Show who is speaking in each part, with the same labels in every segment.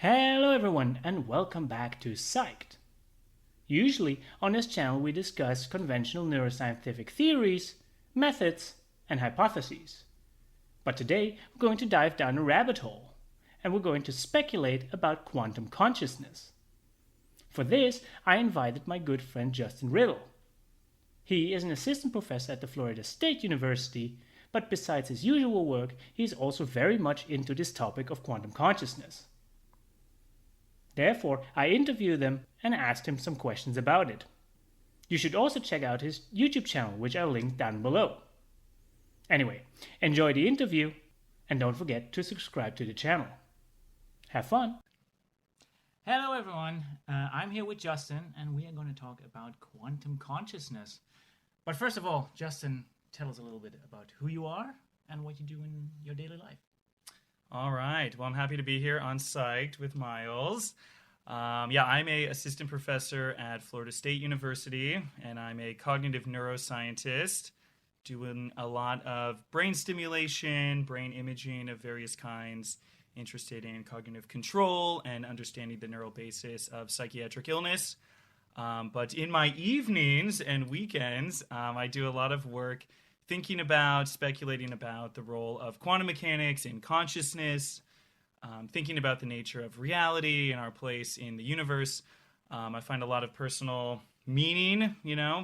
Speaker 1: Hello everyone and welcome back to Psyched. Usually on this channel we discuss conventional neuroscientific theories, methods, and hypotheses. But today we're going to dive down a rabbit hole and we're going to speculate about quantum consciousness. For this I invited my good friend Justin Riddle. He is an assistant professor at the Florida State University, but besides his usual work he is also very much into this topic of quantum consciousness. Therefore, I interviewed him and asked him some questions about it. You should also check out his YouTube channel, which I'll link down below. Anyway, enjoy the interview and don't forget to subscribe to the channel. Have fun! Hello everyone, I'm here with Justin and we are going to talk about quantum consciousness. But first of all, Justin, tell us a little bit about who you are and what you do in your daily life.
Speaker 2: All right. Well, I'm happy to be here on Psyched with Miles. I'm a assistant professor at Florida State University, and I'm a cognitive neuroscientist doing a lot of brain stimulation, brain imaging of various kinds, interested in cognitive control and understanding the neural basis of psychiatric illness. But in my evenings and weekends, I do a lot of work thinking about, speculating about the role of quantum mechanics in consciousness, thinking about the nature of reality and our place in the universe. I find a lot of personal meaning,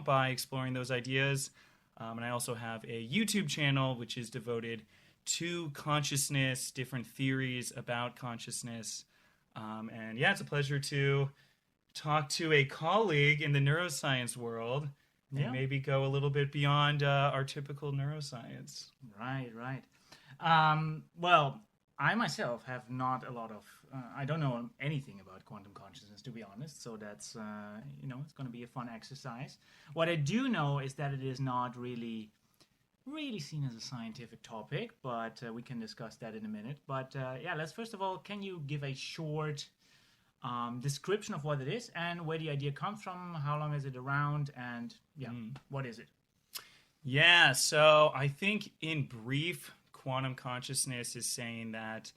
Speaker 2: by exploring those ideas. And I also have a YouTube channel which is devoted to consciousness, different theories about consciousness. It's a pleasure to talk to a colleague in the neuroscience world and maybe go a little bit beyond our typical neuroscience.
Speaker 1: Right. Well, I myself have not a lot of, I don't know anything about quantum consciousness, to be honest, so that's, it's going to be a fun exercise. What I do know is that it is not really seen as a scientific topic, but we can discuss that in a minute. But let's first of all, can you give a short description of what it is and where the idea comes from, how long is it around, and what is it?
Speaker 2: Yeah, so I think in brief, quantum consciousness is saying that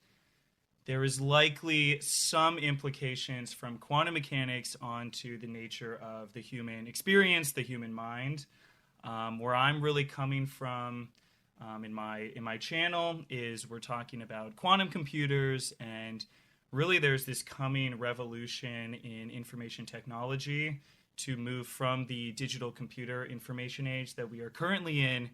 Speaker 2: there is likely some implications from quantum mechanics onto the nature of the human experience, the human mind. Where I'm really coming from in my channel is we're talking about quantum computers, and really there's this coming revolution in information technology to move from the digital computer information age that we are currently in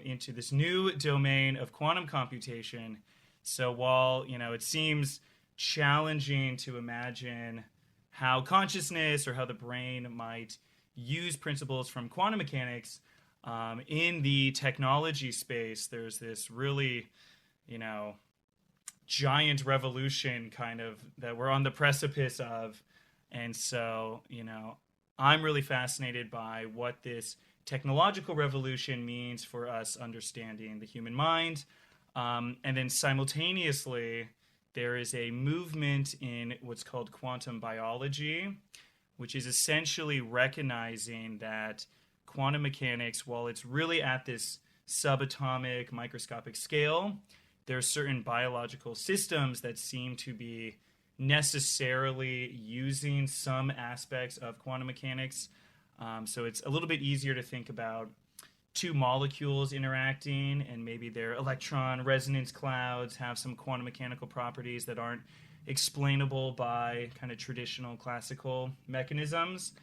Speaker 2: into this new domain of quantum computation. So while, it seems challenging to imagine how consciousness or how the brain might use principles from quantum mechanics, in the technology space, there's this really, giant revolution kind of that we're on the precipice of. And so, I'm really fascinated by what this technological revolution means for us understanding the human mind. And then simultaneously, there is a movement in what's called quantum biology, which is essentially recognizing that quantum mechanics, while it's really at this subatomic, microscopic scale, there are certain biological systems that seem to be necessarily using some aspects of quantum mechanics. So it's a little bit easier to think about two molecules interacting, and maybe their electron resonance clouds have some quantum mechanical properties that aren't explainable by kind of traditional classical mechanisms.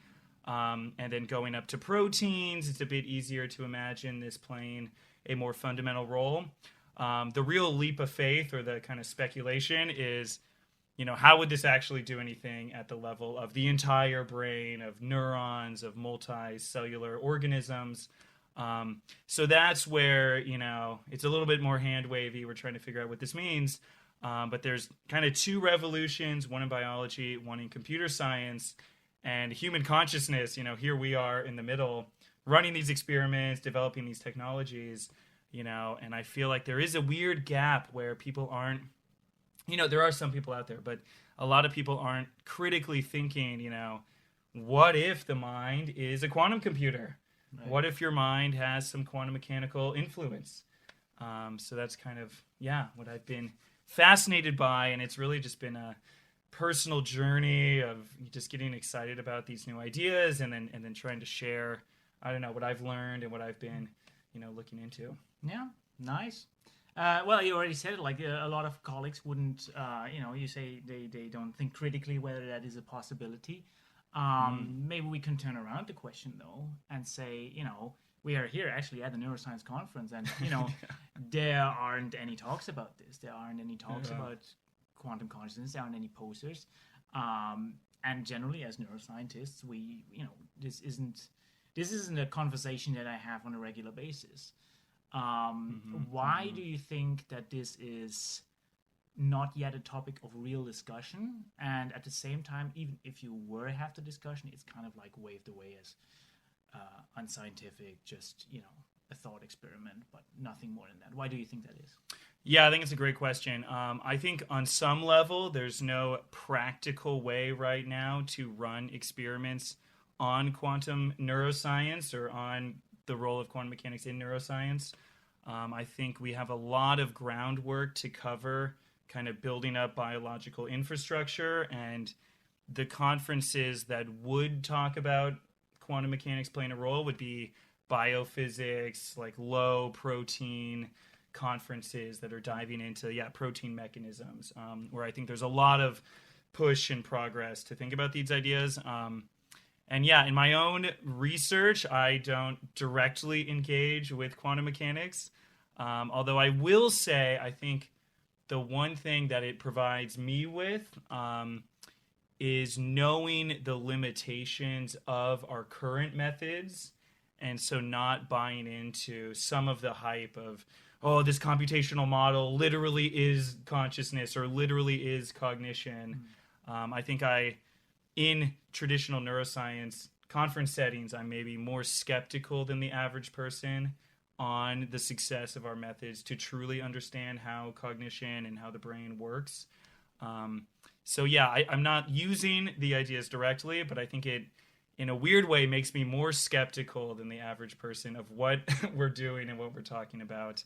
Speaker 2: And then going up to proteins, it's a bit easier to imagine this playing a more fundamental role. The real leap of faith, or the kind of speculation, is, how would this actually do anything at the level of the entire brain, of neurons, of multicellular organisms? So that's where, it's a little bit more hand-wavy. We're trying to figure out what this means. But there's kind of two revolutions, one in biology, one in computer science, and human consciousness. Here we are in the middle, running these experiments, developing these technologies, and I feel like there is a weird gap where people aren't, there are some people out there, but a lot of people aren't critically thinking, what if the mind is a quantum computer? Right. What if your mind has some quantum mechanical influence? So that's kind of, what I've been fascinated by, and it's really just been a personal journey of just getting excited about these new ideas and then trying to share, I don't know, what I've learned and what I've been, looking into.
Speaker 1: Yeah, nice. Well, you already said it. Like a lot of colleagues wouldn't, you say they don't think critically whether that is a possibility. Maybe we can turn around the question though and say, we are here actually at the neuroscience conference, and there aren't any talks about this. There aren't any talks about quantum consciousness. There aren't any posters. And generally, as neuroscientists, we, this isn't a conversation that I have on a regular basis. Why do you think that this is not yet a topic of real discussion? And at the same time, even if you were to have the discussion, it's kind of like waved away as unscientific, just, a thought experiment, but nothing more than that. Why do you think that is?
Speaker 2: Yeah, I think it's a great question. I think on some level, there's no practical way right now to run experiments on quantum neuroscience or on the role of quantum mechanics in neuroscience. I think we have a lot of groundwork to cover, kind of building up biological infrastructure, and the conferences that would talk about quantum mechanics playing a role would be biophysics, like low protein conferences that are diving into protein mechanisms, where I think there's a lot of push and progress to think about these ideas. And in my own research, I don't directly engage with quantum mechanics, although I will say I think the one thing that it provides me with is knowing the limitations of our current methods, and so not buying into some of the hype of, this computational model literally is consciousness or literally is cognition. I think in traditional neuroscience conference settings, I'm maybe more skeptical than the average person on the success of our methods to truly understand how cognition and how the brain works. I'm not using the ideas directly, but I think it, in a weird way, makes me more skeptical than the average person of what we're doing and what we're talking about.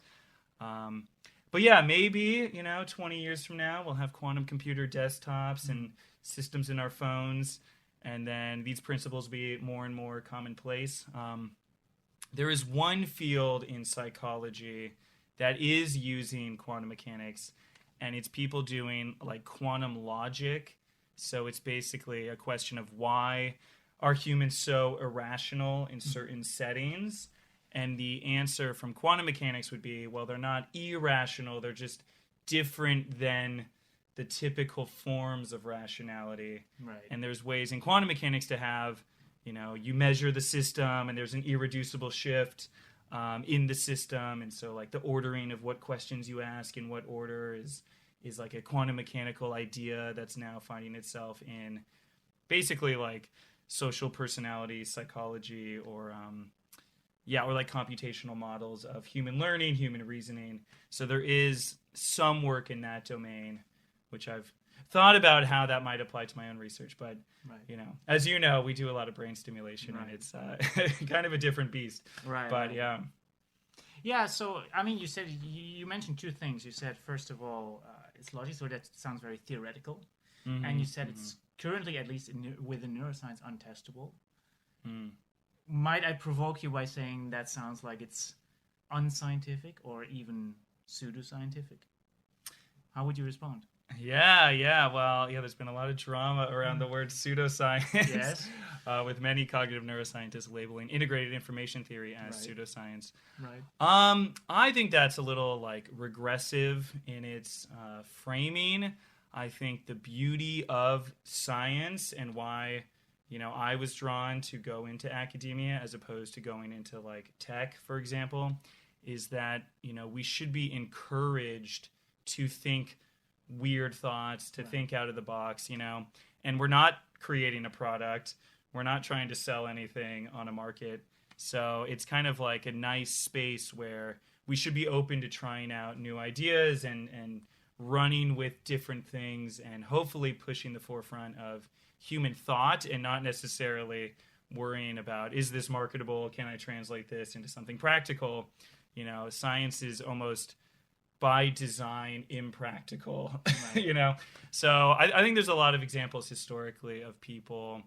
Speaker 2: Maybe, 20 years from now, we'll have quantum computer desktops and systems in our phones, and then these principles will be more and more commonplace. There is one field in psychology that is using quantum mechanics, and it's people doing like quantum logic. So it's basically a question of why are humans so irrational in certain settings? And the answer from quantum mechanics would be, well, they're not irrational, they're just different than the typical forms of rationality.
Speaker 1: Right.
Speaker 2: And there's ways in quantum mechanics to have, you measure the system and there's an irreducible shift in the system. And so like the ordering of what questions you ask in what order is like a quantum mechanical idea that's now finding itself in basically like social personality psychology or like computational models of human learning, human reasoning. So there is some work in that domain, which I've thought about how that might apply to my own research. But, as you know, we do a lot of brain stimulation, and it's kind of a different beast.
Speaker 1: Right.
Speaker 2: But,
Speaker 1: Yeah, so, you said, you mentioned two things. You said, first of all, it's logic, so that sounds very theoretical. Mm-hmm, and you said it's currently, at least within neuroscience, untestable. Might I provoke you by saying that sounds like it's unscientific or even pseudoscientific? How would you respond?
Speaker 2: Well, there's been a lot of drama around the word pseudoscience.
Speaker 1: Yes.
Speaker 2: With many cognitive neuroscientists labeling integrated information theory as pseudoscience.
Speaker 1: Right.
Speaker 2: I think that's a little regressive in its framing. I think the beauty of science and why I was drawn to go into academia as opposed to going into tech, for example, is that we should be encouraged to think weird thoughts, to think out of the box, and we're not creating a product. We're not trying to sell anything on a market. So it's kind of like a nice space where we should be open to trying out new ideas and running with different things and hopefully pushing the forefront of human thought and not necessarily worrying about, is this marketable? Can I translate this into something practical? Science is almost by design impractical,
Speaker 1: Right.
Speaker 2: you know? So I think there's a lot of examples historically of people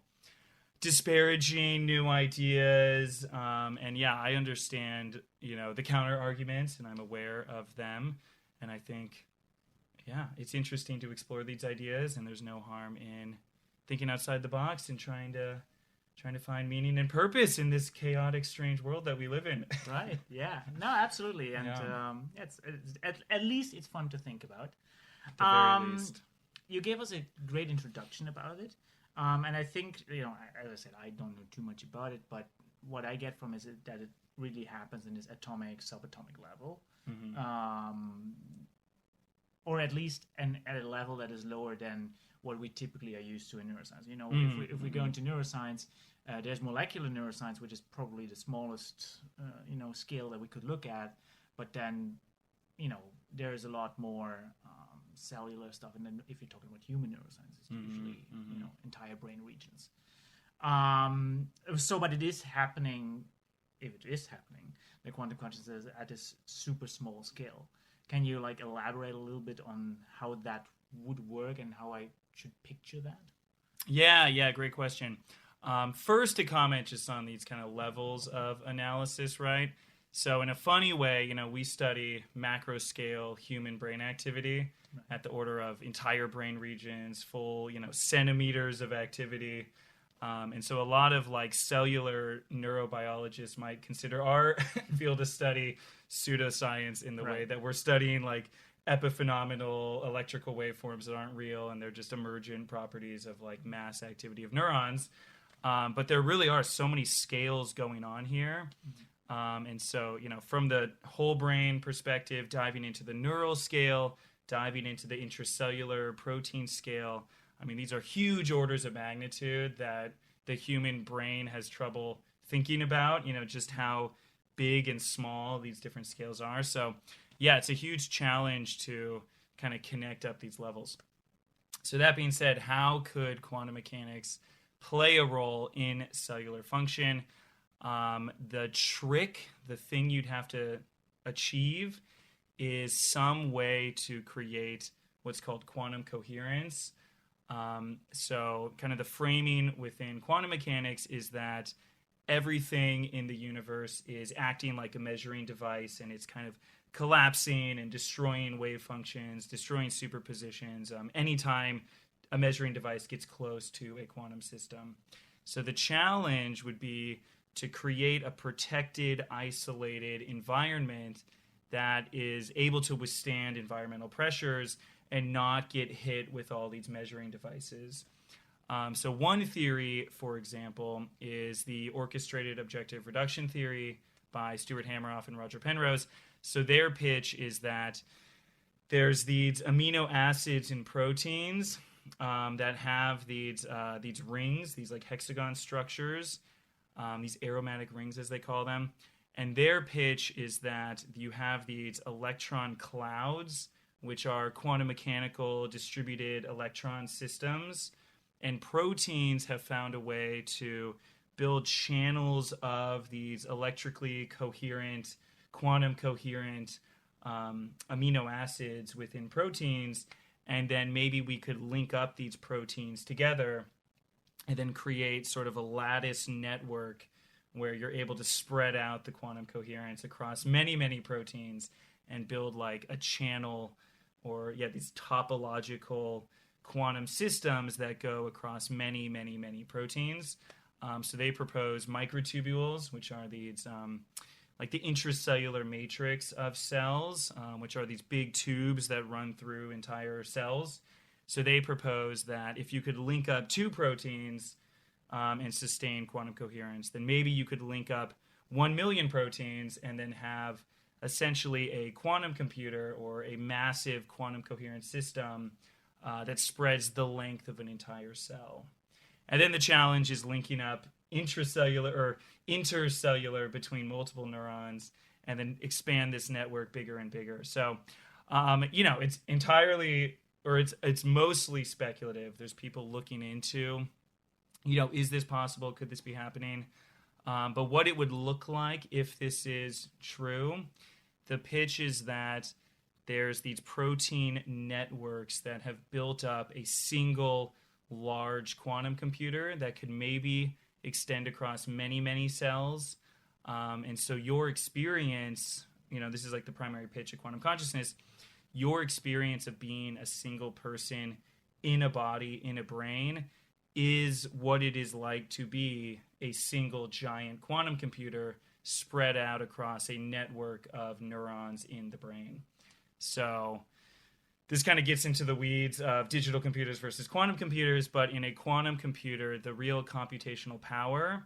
Speaker 2: disparaging new ideas. And yeah, I understand, the counter arguments, and I'm aware of them. And I think, yeah, it's interesting to explore these ideas, and there's no harm in thinking outside the box and trying to find meaning and purpose in this chaotic, strange world that we live in.
Speaker 1: Right. Yeah. No, absolutely. And
Speaker 2: Yeah.
Speaker 1: it's at least it's fun to think about.
Speaker 2: At the very least.
Speaker 1: You gave us a great introduction about it. And I think, as I said, I don't know too much about it, but what I get from it is that it really happens in this atomic, subatomic level. Or at least at a level that is lower than what we typically are used to in neuroscience. If we go into neuroscience, there's molecular neuroscience, which is probably the smallest, scale that we could look at. But then, there's a lot more cellular stuff. And then if you're talking about human neuroscience, it's usually, entire brain regions. But it is happening, if it is happening, the quantum consciousness at this super small scale. Can you elaborate a little bit on how that would work and how I should picture that?
Speaker 2: Yeah, great question. First, to comment just on these kind of levels of analysis, right? So in a funny way, we study macro scale human brain activity at the order of entire brain regions, full, centimeters of activity. And so a lot of cellular neurobiologists might consider our field of study pseudoscience in the way that we're studying epiphenomenal electrical waveforms that aren't real, and they're just emergent properties of mass activity of neurons. But there really are so many scales going on here. And so, from the whole brain perspective, diving into the neural scale, diving into the intracellular protein scale, I mean, these are huge orders of magnitude that the human brain has trouble thinking about, just how big and small these different scales are. So, yeah, it's a huge challenge to kind of connect up these levels. So that being said, how could quantum mechanics play a role in cellular function? The trick, the thing you'd have to achieve is some way to create what's called quantum coherence. So kind of the framing within quantum mechanics is that everything in the universe is acting like a measuring device, and it's kind of collapsing and destroying wave functions, destroying superpositions, anytime a measuring device gets close to a quantum system. So the challenge would be to create a protected, isolated environment that is able to withstand environmental pressures and not get hit with all these measuring devices. So one theory, for example, is the orchestrated objective reduction theory by Stuart Hameroff and Roger Penrose. So their pitch is that there's these amino acids in proteins that have these rings, these hexagon structures, these aromatic rings as they call them. And their pitch is that you have these electron clouds, which are quantum mechanical distributed electron systems. And proteins have found a way to build channels of these electrically coherent, quantum coherent amino acids within proteins. And then maybe we could link up these proteins together and then create sort of a lattice network where you're able to spread out the quantum coherence across many, many proteins and build a channel or these topological quantum systems that go across many, many, many proteins. So they propose microtubules, which are these the intracellular matrix of cells, which are these big tubes that run through entire cells. So they propose that if you could link up two proteins and sustain quantum coherence, then maybe you could link up 1 million proteins and then have essentially a quantum computer or a massive quantum coherent system that spreads the length of an entire cell. And then the challenge is linking up intracellular or intercellular between multiple neurons and then expand this network bigger and bigger. So, it's entirely, or it's mostly speculative. There's people looking into, is this possible? Could this be happening? But what it would look like if this is true, the pitch is that there's these protein networks that have built up a single large quantum computer that could maybe extend across many, many cells. And so your experience, this is like the primary pitch of quantum consciousness, your experience of being a single person in a body, in a brain, is what it is like to be a single giant quantum computer spread out across a network of neurons in the brain. So this kind of gets into the weeds of digital computers versus quantum computers, but in a quantum computer, the real computational power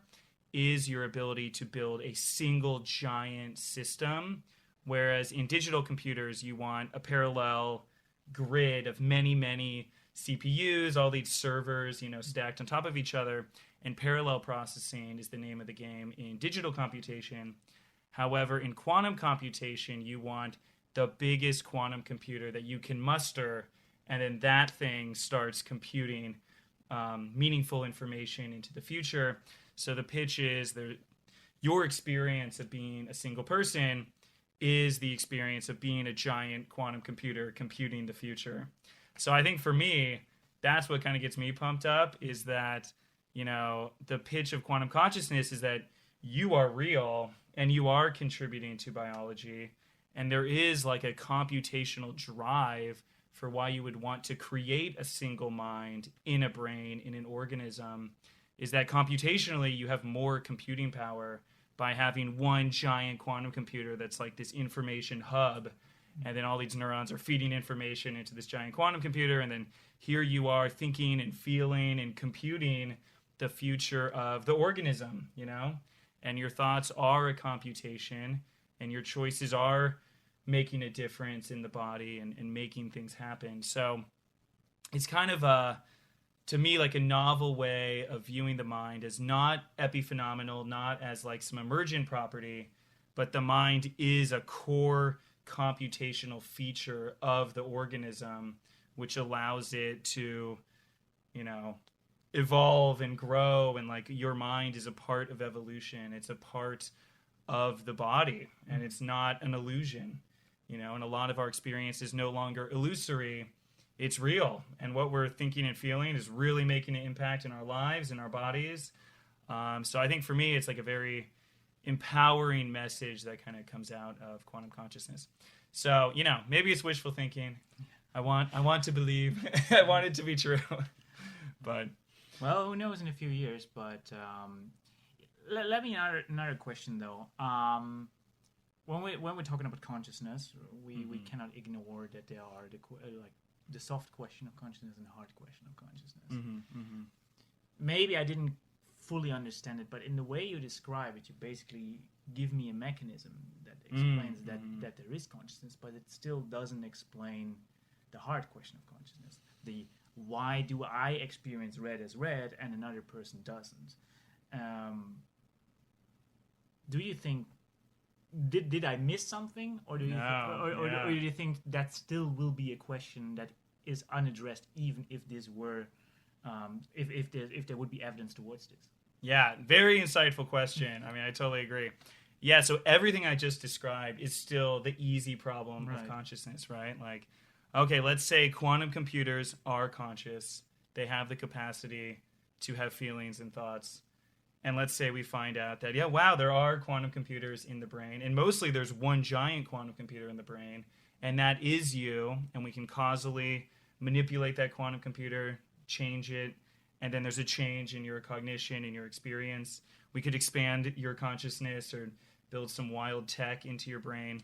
Speaker 2: is your ability to build a single giant system, whereas in digital computers, you want a parallel grid of many, many CPUs, all these servers, stacked on top of each other, and parallel processing is the name of the game in digital computation. However, in quantum computation, you want the biggest quantum computer that you can muster, and then that thing starts computing meaningful information into the future. So the pitch is your experience of being a single person is the experience of being a giant quantum computer computing the future. So I think for me, that's what kind of gets me pumped up, is that, the pitch of quantum consciousness is that you are real and you are contributing to biology. And there is like a computational drive for why you would want to create a single mind in a brain, in an organism, is that computationally you have more computing power by having one giant quantum computer that's like this information hub. And then all these neurons are feeding information into this giant quantum computer. And then here you are thinking and feeling and computing the future of the organism, And your thoughts are a computation, and your choices are making a difference in the body and making things happen. So it's kind of to me, like a novel way of viewing the mind as not epiphenomenal, not as like some emergent property, but the mind is a core computational feature of the organism, which allows it to, evolve and grow. And like your mind is a part of evolution. It's a part of the body, and it's not an illusion, and a lot of our experience is no longer illusory. It's real. And what we're thinking and feeling is really making an impact in our lives, in our bodies. So I think for me, it's like a very empowering message that kind of comes out of quantum consciousness. So, maybe it's wishful thinking. I want to believe. I want it to be true. But
Speaker 1: well, who knows in a few years, but let me another question though. When we're talking about consciousness, we cannot ignore that there are the soft question of consciousness and the hard question of consciousness. Maybe I didn't fully understand it, but in the way you describe it, you basically give me a mechanism that explains that there is consciousness, but it still doesn't explain the hard question of consciousness. The why do I experience red as red and another person doesn't? Do you think did I miss something, or do you think that still will be a question that is unaddressed, even if this were if there would be evidence towards this?
Speaker 2: Yeah, very insightful question. I mean, I totally agree. Yeah, so everything I just described is still the easy problem of consciousness, right? Like, okay, let's say quantum computers are conscious. They have the capacity to have feelings and thoughts. And let's say we find out that, there are quantum computers in the brain. And mostly there's one giant quantum computer in the brain. And that is you. And we can causally manipulate that quantum computer, change it. And then there's a change in your cognition, in your experience. We could expand your consciousness or build some wild tech into your brain.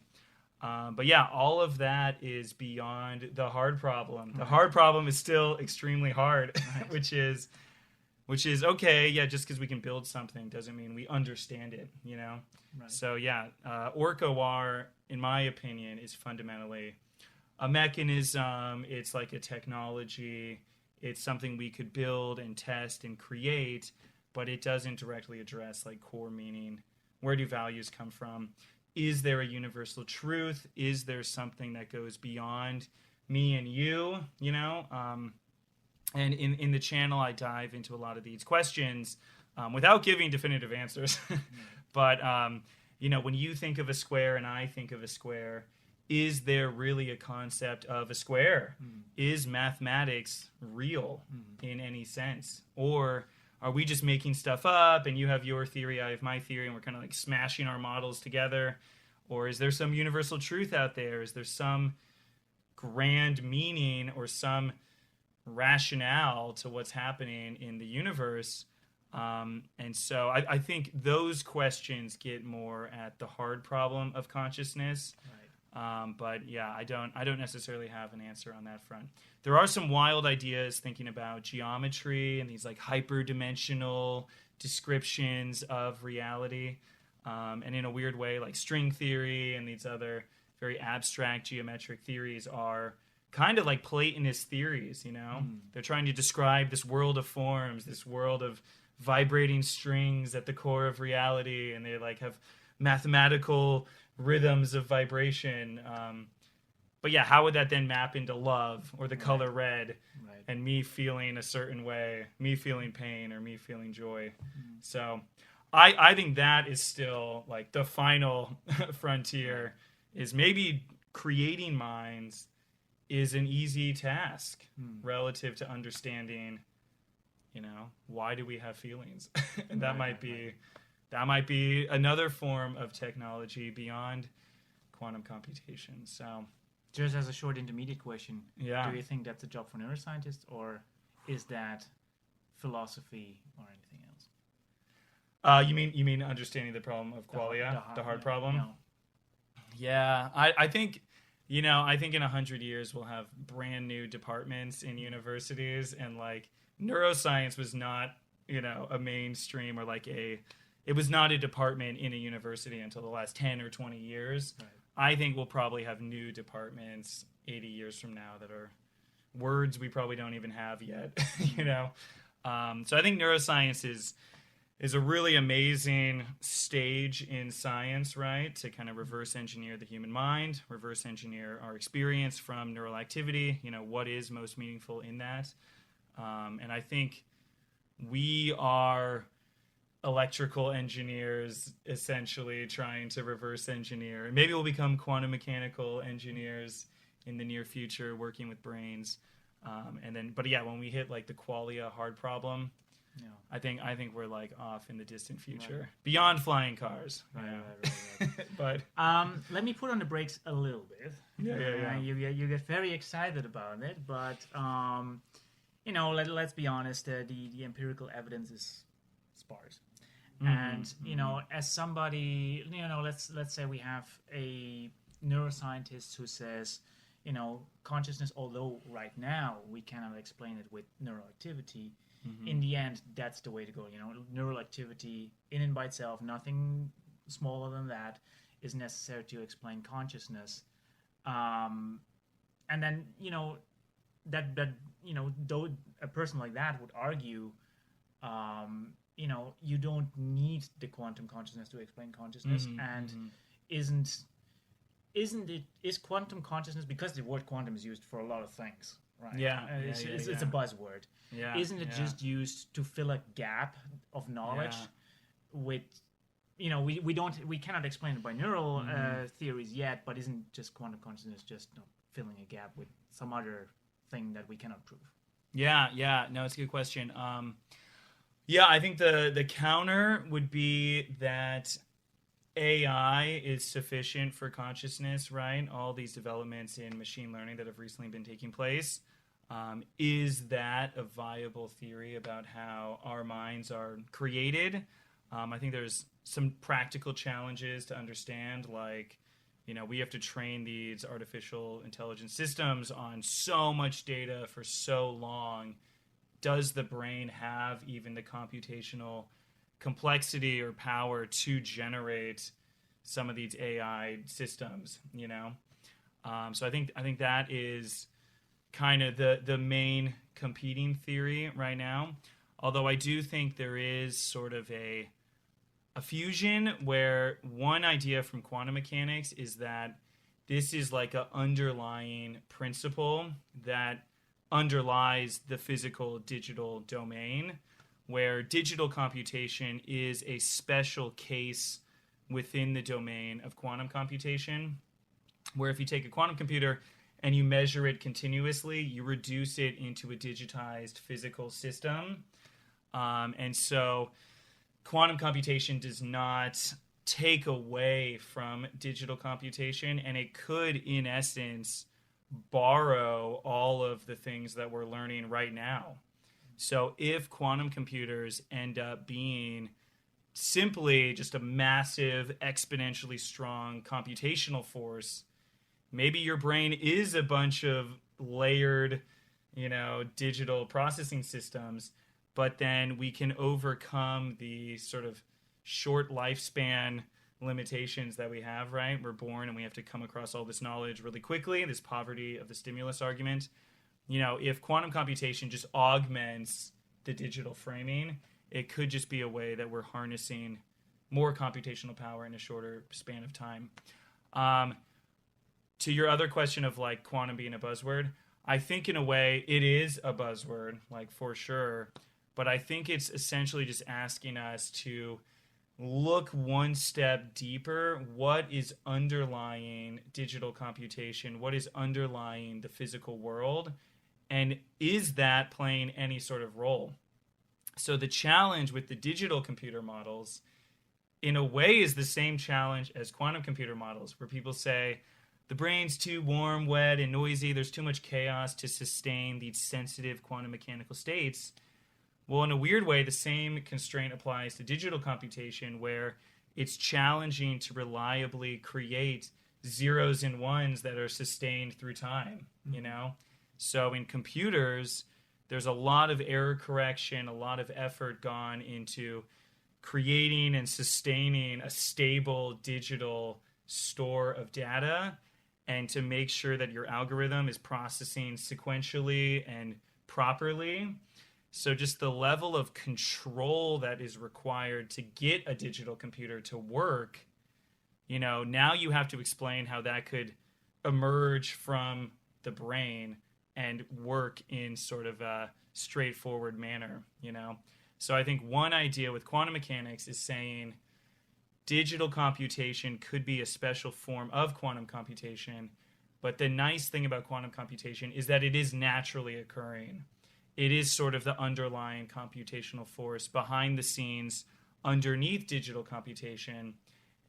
Speaker 2: But all of that is beyond the hard problem. The hard problem is still extremely hard, which is okay, just because we can build something doesn't mean we understand it, Right. So, OrcaWar, in my opinion, is fundamentally a mechanism. It's like a technology. It's something we could build and test and create, but it doesn't directly address like core meaning. Where do values come from? Is there a universal truth? Is there something that goes beyond me and you, And in the channel, I dive into a lot of these questions without giving definitive answers. But, when you think of a square and I think of a square, is there really a concept of a square? Is mathematics real in any sense? Or are we just making stuff up and you have your theory, I have my theory, and we're kind of like smashing our models together? Or is there some universal truth out there? Is there some grand meaning or some rationale to what's happening in the universe? And so I think those questions get more at the hard problem of consciousness. Right. But yeah, I don't necessarily have an answer on that front. There are some wild ideas thinking about geometry and these like hyperdimensional descriptions of reality. And in a weird way, like string theory and these other very abstract geometric theories are kind of like Platonist theories, you know? They're trying to describe this world of forms, this world of vibrating strings at the core of reality, and they like have mathematical rhythms of vibration. But yeah, how would that then map into love or the color red and me feeling a certain way, me feeling pain or me feeling joy? So I think that is still like the final frontier, is maybe creating minds is an easy task relative to understanding, you know, why do we have feelings? And that might be another form of technology beyond quantum computation. So
Speaker 3: just as a short intermediate question, do you think that's a job for neuroscientists, or is that philosophy or anything else?
Speaker 2: You mean understanding the problem of qualia, the hard problem?
Speaker 3: No.
Speaker 2: Yeah, I think, you know, I think in 100 years we'll have brand new departments in universities, and like neuroscience was not, you know, a mainstream or like it was not a department in a university until the last 10 or 20 years. Right. I think we'll probably have new departments 80 years from now that are words we probably don't even have yet, you know? So I think neuroscience is a really amazing stage in science, right? To kind of reverse engineer the human mind, reverse engineer our experience from neural activity, you know, what is most meaningful in that. And I think we are electrical engineers essentially trying to reverse engineer. Maybe we'll become quantum mechanical engineers in the near future working with brains. But yeah, when we hit like the qualia hard problem, I think we're like off in the distant future, beyond flying cars.
Speaker 3: Right.
Speaker 2: But
Speaker 3: let me put on the brakes a little bit.
Speaker 2: Yeah.
Speaker 3: You get very excited about it, but you know, let's be honest. The empirical evidence is sparse, and you know, as somebody, you know, let's say we have a neuroscientist who says, you know, consciousness, although right now we cannot explain it with neural activity. In the end, that's the way to go. You know, neural activity in and by itself, nothing smaller than that, is necessary to explain consciousness. And then, you know, that you know, though a person like that would argue, you know, you don't need the quantum consciousness to explain consciousness, and is quantum consciousness, because the word quantum is used for a lot of things. Right. It's a buzzword.
Speaker 2: Yeah.
Speaker 3: Isn't it just used to fill a gap of knowledge with, you know, we cannot explain it by neural theories yet, but isn't just quantum consciousness just, you know, filling a gap with some other thing that we cannot prove?
Speaker 2: Yeah. No, it's a good question. I think the counter would be that AI is sufficient for consciousness, right? All these developments in machine learning that have recently been taking place. Is that a viable theory about how our minds are created? I think there's some practical challenges to understand, like, you know, we have to train these artificial intelligence systems on so much data for so long. Does the brain have even the computational complexity or power to generate some of these AI systems, you know? So I think that is kind of the main competing theory right now. Although I do think there is sort of a fusion where one idea from quantum mechanics is that this is like an underlying principle that underlies the physical digital domain, where digital computation is a special case within the domain of quantum computation. where if you take a quantum computer and you measure it continuously, you reduce it into a digitized physical system. And so quantum computation does not take away from digital computation, and it could, in essence, borrow all of the things that we're learning right now. So if quantum computers end up being simply just a massive, exponentially strong computational force, maybe your brain is a bunch of layered, digital processing systems, but then we can overcome the sort of short lifespan limitations that we have, right? We're born and we have to come across all this knowledge really quickly, this poverty of the stimulus argument. If quantum computation just augments the digital framing, it could just be a way that we're harnessing more computational power in a shorter span of time. To your other question of like quantum being a buzzword, I think in a way it is a buzzword, like for sure, but I think it's essentially just asking us to look one step deeper. What is underlying digital computation? What is underlying the physical world? And is that playing any sort of role? So the challenge with the digital computer models, in a way, is the same challenge as quantum computer models, where people say the brain's too warm, wet, and noisy. There's too much chaos to sustain these sensitive quantum mechanical states. Well, in a weird way, the same constraint applies to digital computation, where it's challenging to reliably create zeros and ones that are sustained through time, So in computers, there's a lot of error correction, a lot of effort gone into creating and sustaining a stable digital store of data, and to make sure that your algorithm is processing sequentially and properly. So just the level of control that is required to get a digital computer to work, now you have to explain how that could emerge from the brain and work in sort of a straightforward manner, So I think one idea with quantum mechanics is saying digital computation could be a special form of quantum computation, but the nice thing about quantum computation is that it is naturally occurring. It is sort of the underlying computational force behind the scenes underneath digital computation.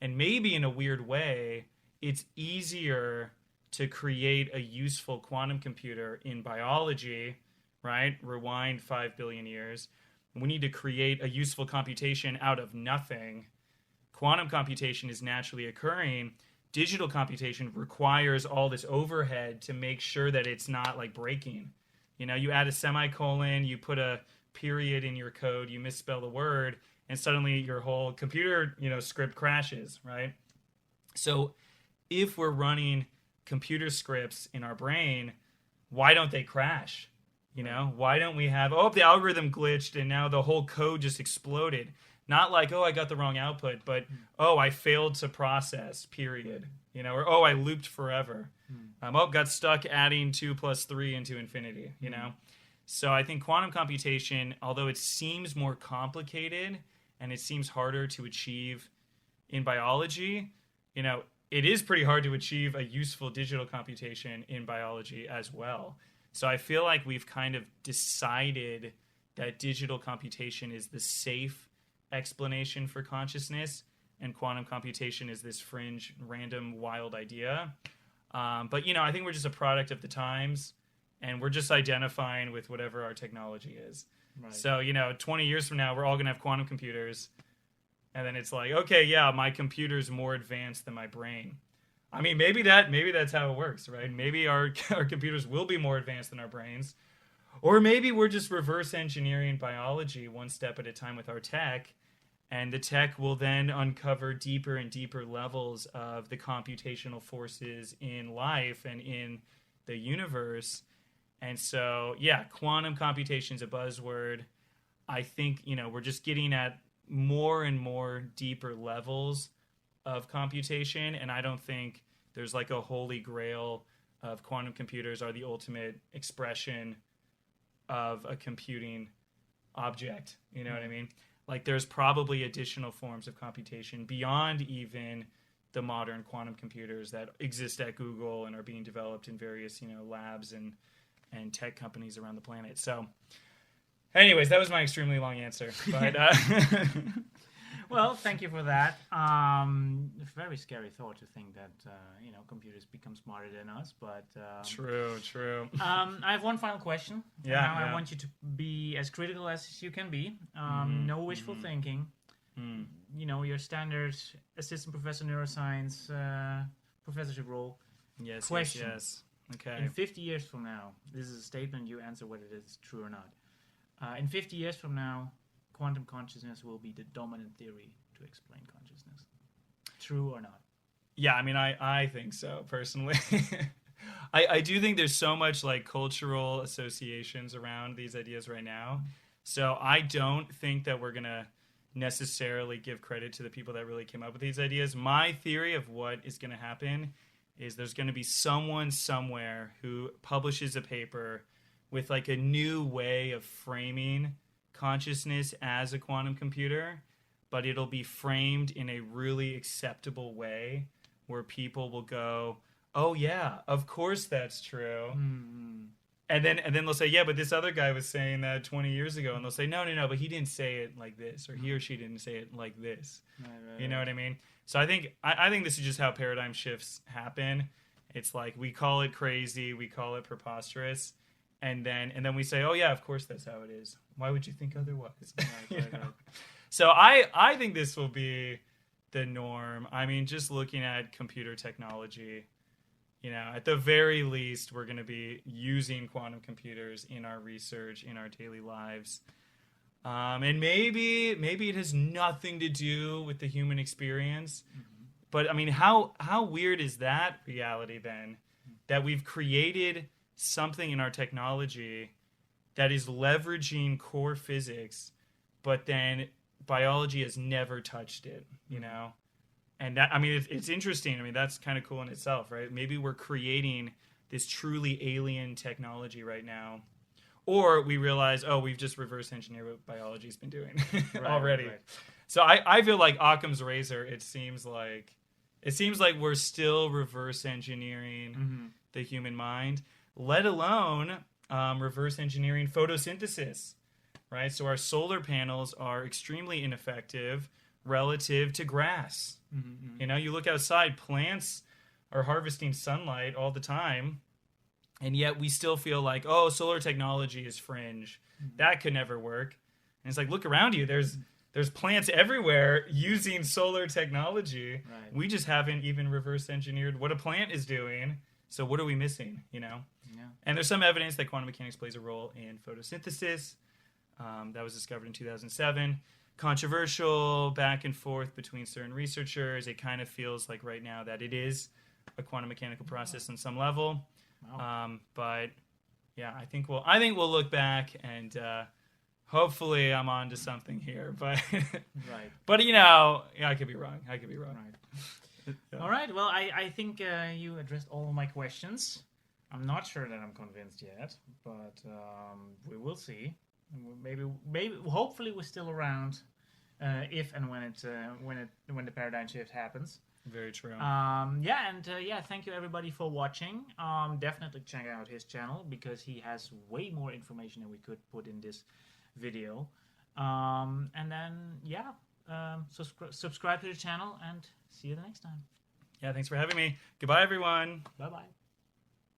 Speaker 2: And maybe in a weird way, it's easier to create a useful quantum computer in biology, right? Rewind 5 billion years. We need to create a useful computation out of nothing. Quantum computation is naturally occurring. Digital computation requires all this overhead to make sure that it's not like breaking. You add a semicolon, you put a period in your code, you misspell the word, and suddenly your whole computer, script crashes, right? So if we're running computer scripts in our brain, why don't they crash? Why don't we have, the algorithm glitched and now the whole code just exploded? Not like, I got the wrong output, but, I failed to process, period. Or, I looped forever. Got stuck adding 2 + 3 into infinity, So I think quantum computation, although it seems more complicated and it seems harder to achieve in biology, it is pretty hard to achieve a useful digital computation in biology as well. So I feel like we've kind of decided that digital computation is the safe explanation for consciousness, and quantum computation is this fringe, random, wild idea. But, I think we're just a product of the times, and we're just identifying with whatever our technology is. Right. So, 20 years from now, we're all going to have quantum computers, and then it's like, okay, yeah, my computer's more advanced than my brain. I mean, maybe that's how it works, right? Maybe our computers will be more advanced than our brains. Or maybe we're just reverse engineering biology one step at a time with our tech, and the tech will then uncover deeper and deeper levels of the computational forces in life and in the universe. And so, quantum computation is a buzzword. I think, we're just getting at more and more deeper levels of computation, and I don't think there's like a holy grail of quantum computers are the ultimate expression of a computing object. You know what I mean? Like there's probably additional forms of computation beyond even the modern quantum computers that exist at Google and are being developed in various, labs and tech companies around the planet. So anyways, that was my extremely long answer. But
Speaker 3: well, thank you for that. Very scary thought to think that computers become smarter than us. But
Speaker 2: true.
Speaker 3: I have one final question.
Speaker 2: Yeah,
Speaker 3: Now
Speaker 2: yeah.
Speaker 3: I want you to be as critical as you can be. No wishful thinking. Your standard assistant professor neuroscience professorship role.
Speaker 2: Yes,
Speaker 3: Question.
Speaker 2: yes. Okay.
Speaker 3: In 50 years from now, this is a statement. You answer whether it is true or not. In 50 years from now, quantum consciousness will be the dominant theory to explain consciousness. True or not?
Speaker 2: Yeah, I mean, I think so, personally. I do think there's so much like cultural associations around these ideas right now. So I don't think that we're going to necessarily give credit to the people that really came up with these ideas. My theory of what is going to happen is there's going to be someone somewhere who publishes a paper with like a new way of framing consciousness as a quantum computer, but it'll be framed in a really acceptable way where people will go, oh yeah, of course that's true. And then they'll say, yeah, but this other guy was saying that 20 years ago. And they'll say, no, but he didn't say it like this, or he or she didn't say it like this.
Speaker 3: Right.
Speaker 2: You know what I mean? So I think this is just how paradigm shifts happen. It's like we call it crazy, we call it preposterous, and then we say, oh yeah, of course that's how it is. Why would you think otherwise? Right. So I think this will be the norm. I mean, just looking at computer technology, at the very least, we're going to be using quantum computers in our research, in our daily lives. And maybe it has nothing to do with the human experience. But I mean, how weird is that reality then? That we've created something in our technology that is leveraging core physics, but then biology has never touched it, And that, I mean, it's interesting. I mean, that's kind of cool in itself, right? Maybe we're creating this truly alien technology right now. Or we realize, oh, we've just reverse engineered what biology's been doing already. Right. So I feel like Occam's razor, it seems like we're still reverse engineering the human mind, let alone reverse engineering photosynthesis, right? So our solar panels are extremely ineffective relative to grass. You look outside, plants are harvesting sunlight all the time, and yet we still feel like, oh, solar technology is fringe. That could never work. And it's like, look around you. There's plants everywhere using solar technology. Right. We just haven't even reverse engineered what a plant is doing. So what are we missing, Yeah. And there's some evidence that quantum mechanics plays a role in photosynthesis. That was discovered in 2007. Controversial back and forth between certain researchers. It kind of feels like right now that it is a quantum mechanical process on some level. Wow. But yeah, I think we'll look back and hopefully I'm on to something here. But
Speaker 3: right.
Speaker 2: But I could be wrong. Right.
Speaker 3: Yeah. All right. Well, I think you addressed all of my questions. I'm not sure that I'm convinced yet, but we will see. Maybe, hopefully, we're still around if and when the paradigm shift happens.
Speaker 2: Very true.
Speaker 3: Thank you everybody for watching. Definitely check out his channel because he has way more information than we could put in this video. Subscribe to the channel and see you the next time.
Speaker 2: Yeah, thanks for having me. Goodbye, everyone.
Speaker 3: Bye-bye.